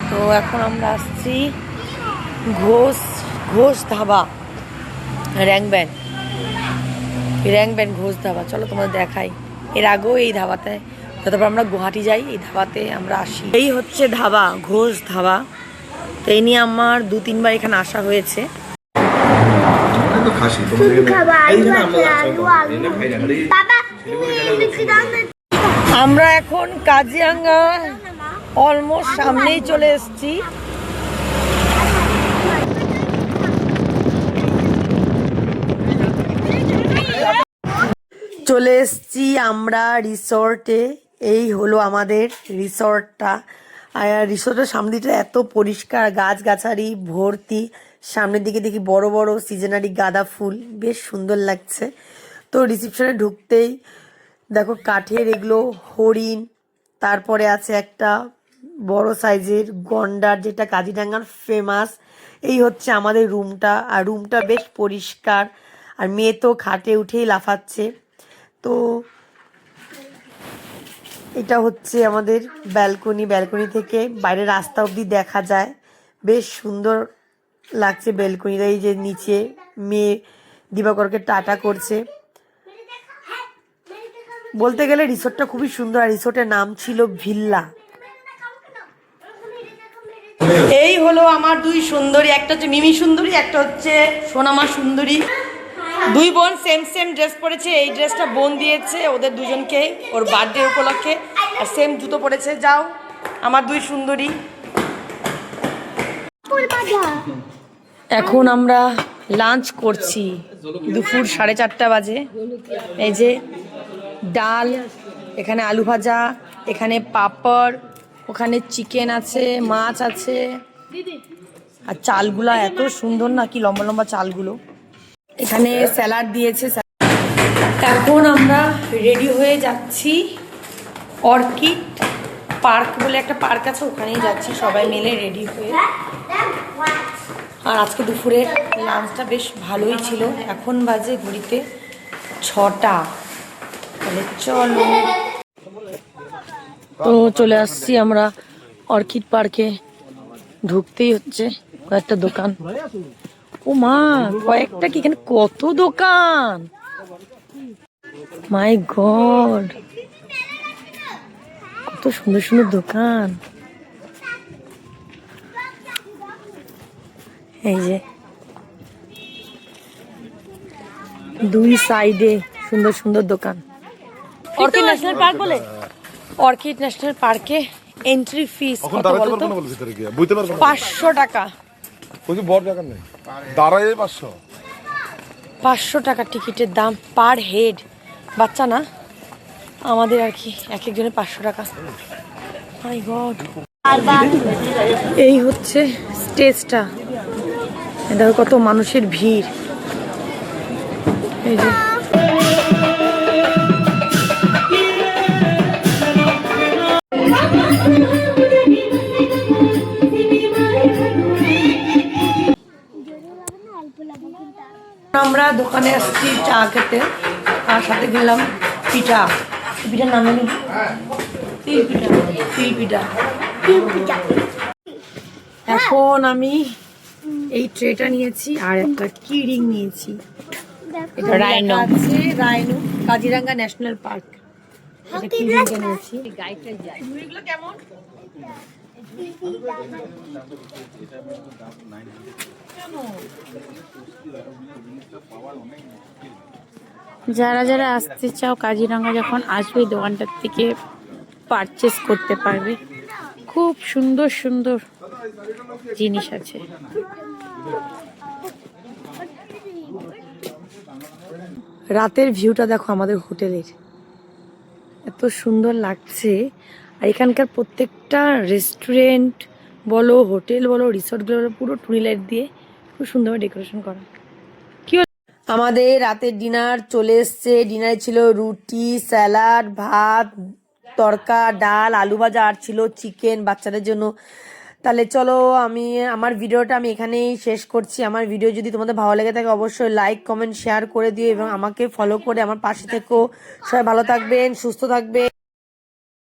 তো এখন আমরা আসছি ঘোষ ঘোষ ধাবা, র্যাঙ্ক ব্যান্ড ঘোষ ধাবা। চলো তোমাদের দেখাই। এর আগেও এই ধাবাতে, তারপর আমরা গুয়াহাটি যাই, এই ধাবাতে আমরা আসি। এই হচ্ছে ধাবা, ঘোষ ধাবা। তো এই নিয়ে আমার 2-3 বার এখানে আসা হয়েছে। আমরা এখন কাজিরাঙ্গা অলমোস্ট সামনেই চলে এসেছি। চলে এসেছি আমরা রিসর্টে। এই হলো আমাদের রিসর্টটা। আর রিসর্টের সামনেটা এত পরিষ্কার, গাছগাছালি ভর্তি। সামনের দিকে দেখি বড় বড় সিজনারি গাঁদা ফুল, বেশ সুন্দর লাগছে। তো রিসেপশনে ঢুকতেই দেখো কাঠের এগুলো হরিণ, তারপরে আছে একটা বড় সাইজের গন্ডার, যেটা কাজিরাঙ্গার ফেমাস। এই হচ্ছে আমাদের রুমটা, আর রুমটা বেশ পরিষ্কার। আর মেয়ে তো খাটে উঠেই লাফাচ্ছে। তো এটা হচ্ছে আমাদের ব্যালকনি থেকে বাইরের রাস্তা অবধি দেখা যায়, বেশ সুন্দর লাগছে ব্যালকনিটা। এই যে নিচে মেয়ে দিবাকরকে টাটা করছে। বলতে গেলে রিসোর্টটা খুবই সুন্দর, আর রিসোর্টের নাম ছিল ভিল্লা। এই হলো আমার 2 সুন্দরী, একটা হচ্ছে মিমি সুন্দরী, একটা হচ্ছে সোনামা সুন্দরী। 2 বোন সেম ড্রেস পরেছে। এই ড্রেসটা বোন দিয়েছে ওদের দুজনকে ওর বার্থডে উপলক্ষে, আর সেম জুতো পরেছে। যাও আমার 2 সুন্দরী। এখন আমরা লাঞ্চ করছি, দুপুর 4:30 বাজে। এই যে ডাল, এখানে আলু ভাজা, এখানে পাঁপড়, ওখানে চিকেন আছে, মাছ আছে। আর চালগুলা এত সুন্দর না, কি লম্বা লম্বা চালগুলো। এখানে স্যালাড দিয়েছে। এখন আমরা রেডি হয়ে যাচ্ছি অর্কিড পার্ক বলে একটা পার্ক আছে, ওখানেই যাচ্ছি সবাই মিলে রেডি হয়ে। আর আজকে দুপুরের লাঞ্চটা বেশ ভালোই ছিল। এখন বাজে ঘড়িতে 6টা। তাহলে চলো। তো চলে আসছি আমরা অর্কিড পার্কে। ঢুকতেই হচ্ছে কয়েকটা দোকান। ও মা, কয়েকটা কি, এখানে কত দোকান! মাই গড, কত সুন্দর সুন্দর দোকান। এই যে 2 সাইডে সুন্দর সুন্দর দোকান। অর্কিড ন্যাশনাল পার্ক বলে। অর্কিড ন্যাশনাল পার্কে এন্ট্রি ফিস কত বলতো? 500 টাকা। 500 টাকা টিকিটের দাম পার হেড। বাচ্চা না, আমাদের আর কি, এক একজনের 500 টাকা। মাই গড। এই হচ্ছে স্টেজটা, দেখো কত মানুষের ভিড়। এই যে আমরা দোকানে আসছি চা খেতে, আর সাথে গেলাম পিঠার নাম হলো তিল পিঠা। এখন আমি এই ট্রেটা নিয়েছি আর একটা কি রিং নিয়েছি। Rhino Kaziranga national park. নিয়েছি। কেমন? যারা যারা আসতে চাও কাজিরাঙ্গা যখন আসবে, দোকানটার থেকে পারচেস করতে পারবে। খুব সুন্দর সুন্দর জিনিস আছে। রাতের ভিউটা দেখো আমাদের হোটেলের, এত সুন্দর লাগছে। আর এখানকার প্রত্যেকটা রেস্টুরেন্ট বলো, হোটেল বলো, রিসোর্টগুলো বলো, পুরো টুনি লাইট দিয়ে খুব সুন্দরভাবে ডেকোরেশন করা। কি আমাদের রাতের ডিনার চলে এসছে। ডিনারে ছিল রুটি, স্যালাড, ভাত, তরকা, ডাল, আলু ভাজা, আর ছিল চিকেন বাচ্চাদের জন্য। তাহলে চলো, আমার ভিডিওটা আমি এখানেই শেষ করছি। আমার ভিডিও যদি তোমাদের ভালো লেগে থাকে অবশ্যই লাইক, কমেন্ট, শেয়ার করে দিও এবং আমাকে ফলো করে আমার পাশে থেকো। সবাই ভালো থাকবেন, সুস্থ থাকবেন।